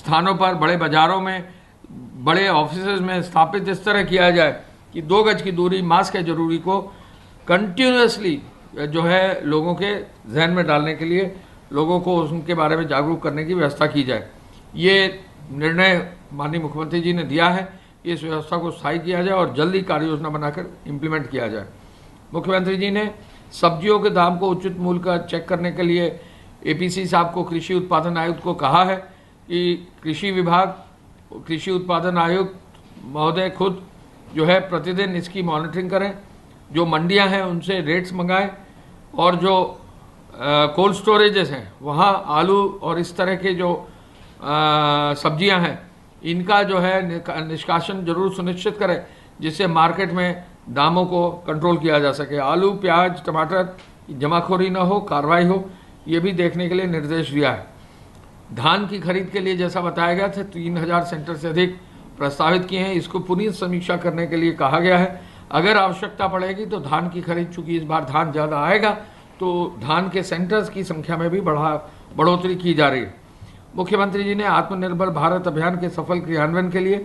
स्थानों पर, बड़े बाजारों में, बड़े ऑफिसेज में स्थापित इस तरह किया जाए कि 2 गज की दूरी, मास्क है जरूरी को कंटिन्यूसली जो है लोगों के जहन में डालने के लिए, लोगों को उनके बारे में जागरूक करने की व्यवस्था की जाए। ये निर्णय माननीय मुख्यमंत्री जी ने दिया है, इस व्यवस्था को स्थायी किया जाए और जल्दी कार्य योजना बनाकर इम्प्लीमेंट किया जाए। मुख्यमंत्री जी ने सब्जियों के दाम को उचित मूल्य का चेक करने के लिए एपीसी साहब को, कृषि उत्पादन आयुक्त को कहा है कि कृषि विभाग, कृषि उत्पादन आयुक्त महोदय खुद जो है प्रतिदिन इसकी मॉनिटरिंग करें, जो मंडियां हैं उनसे रेट्स मंगाएं और जो कोल्ड स्टोरेजेस हैं वहाँ आलू और इस तरह के जो सब्जियां हैं इनका जो है निष्कासन जरूर सुनिश्चित करें, जिससे मार्केट में दामों को कंट्रोल किया जा सके। आलू, प्याज, टमाटर जमाखोरी न हो, कार्रवाई हो, ये भी देखने के लिए निर्देश दिया है। धान की खरीद के लिए जैसा बताया गया था 3000 सेंटर से अधिक प्रस्तावित किए हैं, इसको पुनः समीक्षा करने के लिए कहा गया है। अगर आवश्यकता पड़ेगी तो धान की खरीद, चूंकि इस बार धान ज़्यादा आएगा तो धान के सेंटर्स की संख्या में भी बढ़ोतरी की जा रही है। मुख्यमंत्री जी ने आत्मनिर्भर भारत अभियान के सफल क्रियान्वयन के लिए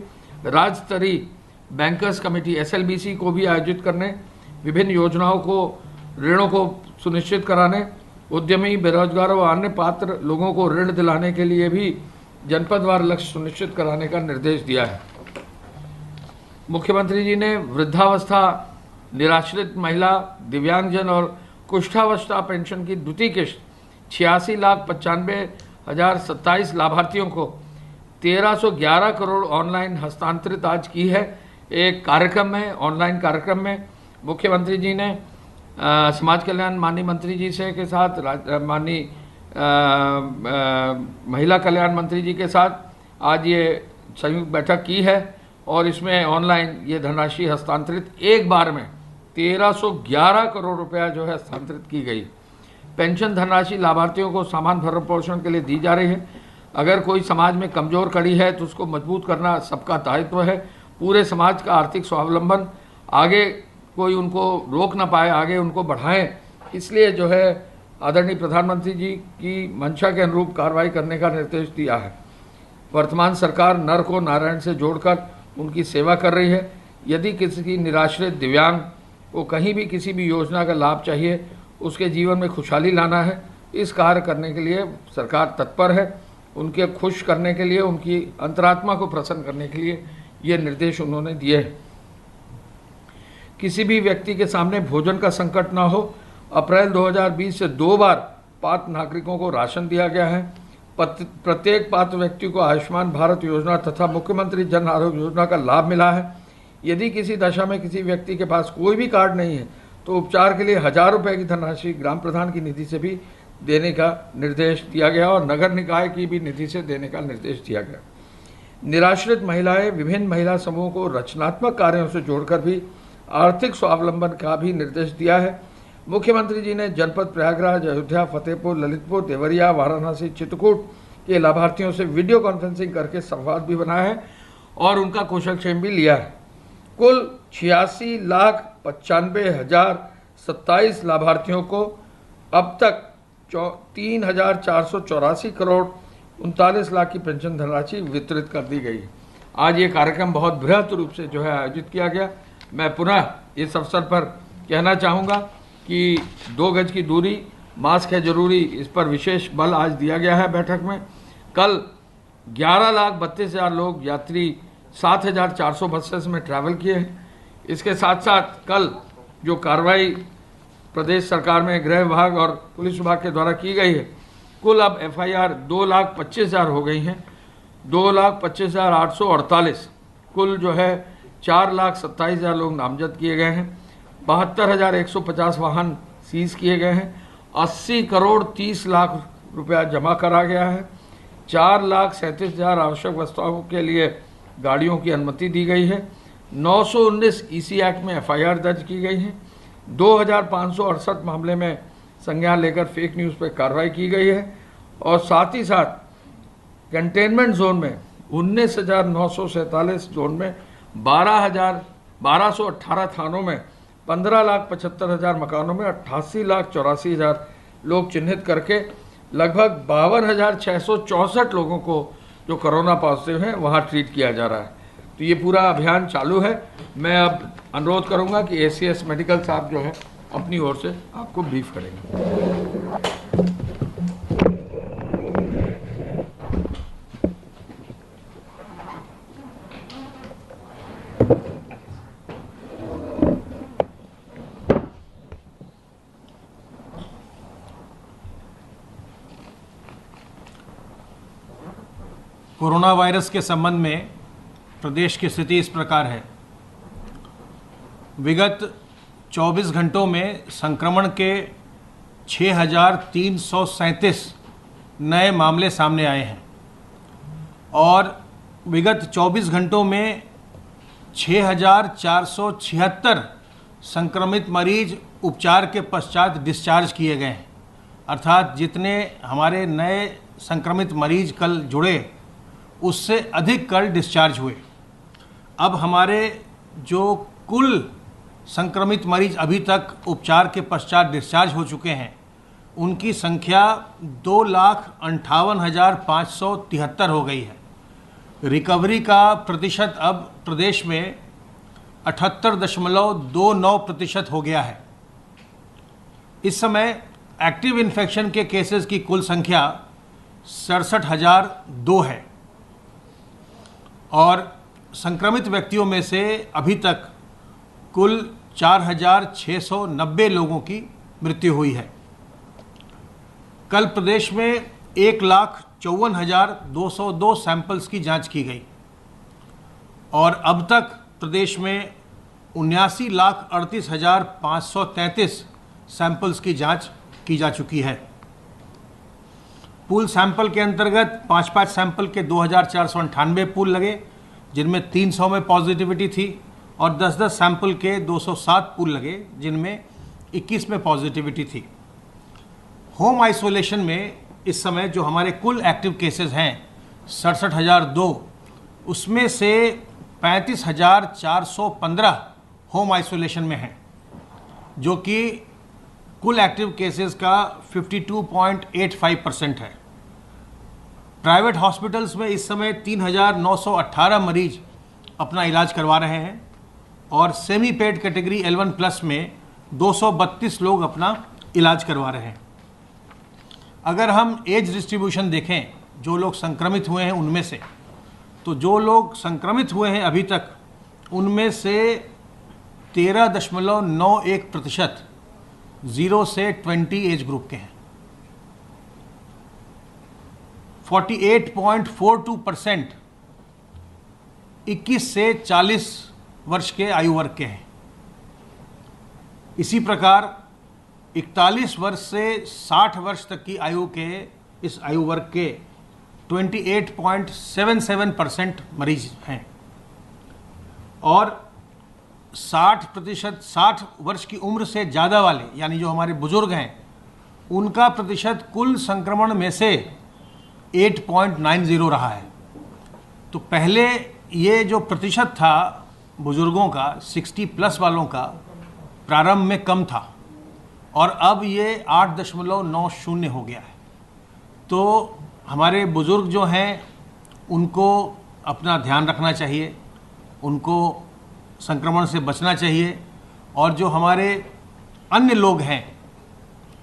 राज्य स्तरीय बैंकर्स कमेटी SLBC को भी आयोजित करने, विभिन्न योजनाओं को, ऋणों को सुनिश्चित कराने, उद्यमी, बेरोजगारों व अन्य पात्र लोगों को ऋण दिलाने के लिए भी जनपदवार लक्ष्य सुनिश्चित कराने का निर्देश दिया है। मुख्यमंत्री जी ने वृद्धावस्था, निराश्रित महिला, दिव्यांगजन और कुष्ठावस्था पेंशन की द्वितीय किश्त 86,95,027 लाभार्थियों को 1311 करोड़ ऑनलाइन हस्तांतरित आज की है। एक कार्यक्रम में, ऑनलाइन कार्यक्रम में मुख्यमंत्री जी ने समाज कल्याण माननीय मंत्री जी से के साथ, माननीय महिला कल्याण मंत्री जी के साथ आज ये संयुक्त बैठक की है और इसमें ऑनलाइन ये धनराशि हस्तांतरित एक बार में 1311 करोड़ रुपया जो है हस्तांतरित की गई। पेंशन धनराशि लाभार्थियों को सामान भरण पोषण के लिए दी जा रही है। अगर कोई समाज में कमजोर कड़ी है तो उसको मजबूत करना सबका दायित्व है। पूरे समाज का आर्थिक स्वावलंबन, आगे कोई उनको रोक ना पाए, आगे उनको बढ़ाएं, इसलिए जो है आदरणीय प्रधानमंत्री जी की मंशा के अनुरूप कार्रवाई करने का निर्देश दिया है। वर्तमान सरकार नर को नारायण से जोड़कर उनकी सेवा कर रही है। यदि किसी निराश्रित दिव्यांग को कहीं भी किसी भी योजना का लाभ चाहिए, उसके जीवन में खुशहाली लाना है, इस कार्य करने के लिए सरकार तत्पर है। उनके खुश करने के लिए, उनकी अंतरात्मा को प्रसन्न करने के लिए ये निर्देश उन्होंने दिए हैं। किसी भी व्यक्ति के सामने भोजन का संकट ना हो। अप्रैल 2020 से 2 बार पात्र नागरिकों को राशन दिया गया है। प्रत्येक पात्र व्यक्ति को आयुष्मान भारत योजना तथा मुख्यमंत्री जन आरोग्य योजना का लाभ मिला है। यदि किसी दशा में किसी व्यक्ति के पास कोई भी कार्ड नहीं है तो उपचार के लिए 1000 रुपये की धनराशि ग्राम प्रधान की निधि से भी देने का निर्देश दिया गया और नगर निकाय की भी निधि से देने का निर्देश दिया गया। निराश्रित महिलाएं, विभिन्न महिला समूहों को रचनात्मक कार्यों से जोड़कर भी आर्थिक स्वावलंबन का भी निर्देश दिया है। मुख्यमंत्री जी ने जनपद प्रयागराज, अयोध्या, फतेहपुर, ललितपुर, देवरिया, वाराणसी, चित्रकूट के लाभार्थियों से वीडियो कॉन्फ्रेंसिंग करके संवाद भी बनाया है और उनका कुशलक्षेम भी लिया है। कुल 86,95,027 लाभार्थियों को अब तक 3,484 करोड़ 39 लाख की पेंशन धनराशि वितरित कर दी गई। आज ये कार्यक्रम बहुत बृहत रूप से जो है आयोजित किया गया। मैं पुनः इस अवसर पर कहना चाहूँगा कि 2 गज की दूरी, मास्क है जरूरी, इस पर विशेष बल आज दिया गया है बैठक में। कल 11,32,000 लोग यात्री 7,400 बसेस में ट्रैवल किए हैं। इसके साथ साथ कल जो कार्रवाई प्रदेश सरकार में गृह विभाग और पुलिस विभाग के द्वारा की गई है, कुल अब FIR 2,25,000 हो गई हैं। 2,25,848 कुल जो है 4,27,000 लोग नामजद किए गए हैं। 72,150 वाहन सीज किए गए हैं। 80 करोड़ 30 लाख रुपया जमा करा गया है। 4,37,000 आवश्यक वस्तुओं के लिए गाड़ियों की अनुमति दी गई है। 919 EC एक्ट में FIR दर्ज की गई है। 2,568 मामले में संज्ञान लेकर फेक न्यूज़ पर कार्रवाई की गई है और साथ ही साथ कंटेनमेंट जोन में 19,947 जोन में 12,18 थानों में 15,75,000 मकानों में 88,84,000 लोग चिन्हित करके लगभग 52,664 लोगों को जो कोरोना पॉजिटिव हैं वहाँ ट्रीट किया जा रहा है। तो ये पूरा अभियान चालू है। मैं अब अनुरोध करूँगा कि ACS मेडिकल साहब जो है अपनी ओर से आपको ब्रीफ करेंगे। कोरोना वायरस के संबंध में प्रदेश की स्थिति इस प्रकार है। विगत 24 घंटों में संक्रमण के 6,337 नए मामले सामने आए हैं और विगत 24 घंटों में 6,476 संक्रमित मरीज उपचार के पश्चात डिस्चार्ज किए गए हैं। अर्थात जितने हमारे नए संक्रमित मरीज कल जुड़े उससे अधिक कल डिस्चार्ज हुए। अब हमारे जो कुल संक्रमित मरीज अभी तक उपचार के पश्चात डिस्चार्ज हो चुके हैं उनकी संख्या 2,58,573 हो गई है। रिकवरी का प्रतिशत अब प्रदेश में 78.29% हो गया है। इस समय एक्टिव इन्फेक्शन के केसेस की कुल संख्या 67,002 है और संक्रमित व्यक्तियों में से अभी तक कुल 4,690 लोगों की मृत्यु हुई है। कल प्रदेश में 1,54,202 सैंपल्स की जांच की गई और अब तक प्रदेश में 79,38,533 सैंपल्स की जांच की जा चुकी है। पूल सैंपल के अंतर्गत 5-5 सैंपल के 2,498 पूल लगे जिनमें 300 में पॉजिटिविटी थी और 10-10 सैंपल के 207 पूल लगे जिनमें 21 में पॉजिटिविटी थी। होम आइसोलेशन में इस समय जो हमारे कुल एक्टिव केसेस हैं 67,002, उसमें से 35,415 होम आइसोलेशन में हैं जो कि कुल एक्टिव केसेस का 52.85% है। प्राइवेट हॉस्पिटल्स में इस समय 3,918 मरीज अपना इलाज करवा रहे हैं और सेमी पेड कैटेगरी L1+ में 232 लोग अपना इलाज करवा रहे हैं। अगर हम एज डिस्ट्रीब्यूशन देखें जो लोग संक्रमित हुए हैं उनमें से, तो जो लोग संक्रमित हुए हैं अभी तक उनमें से 13.91% 0 से 20 एज ग्रुप के हैं। 48.42% 21 से 40 वर्ष के आयु वर्ग के हैं। इसी प्रकार 41 वर्ष से 60 वर्ष तक की आयु के इस आयु वर्ग के 28.77% मरीज हैं और 60% वर्ष की उम्र से ज़्यादा वाले यानी जो हमारे बुजुर्ग हैं उनका प्रतिशत कुल संक्रमण में से 8.90 रहा है। तो पहले ये जो प्रतिशत था बुजुर्गों का 60+ वालों का प्रारंभ में कम था और अब ये 8.90 हो गया है। तो हमारे बुजुर्ग जो हैं उनको अपना ध्यान रखना चाहिए, उनको संक्रमण से बचना चाहिए और जो हमारे अन्य लोग हैं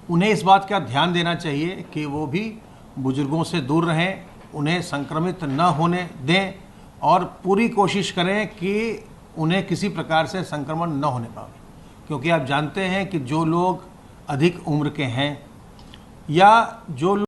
उन्हें इस बात का ध्यान देना चाहिए कि वो भी बुजुर्गों से दूर रहें, उन्हें संक्रमित न होने दें और पूरी कोशिश करें कि उन्हें किसी प्रकार से संक्रमण न होने पाए। क्योंकि आप जानते हैं कि जो लोग अधिक उम्र के हैं या जो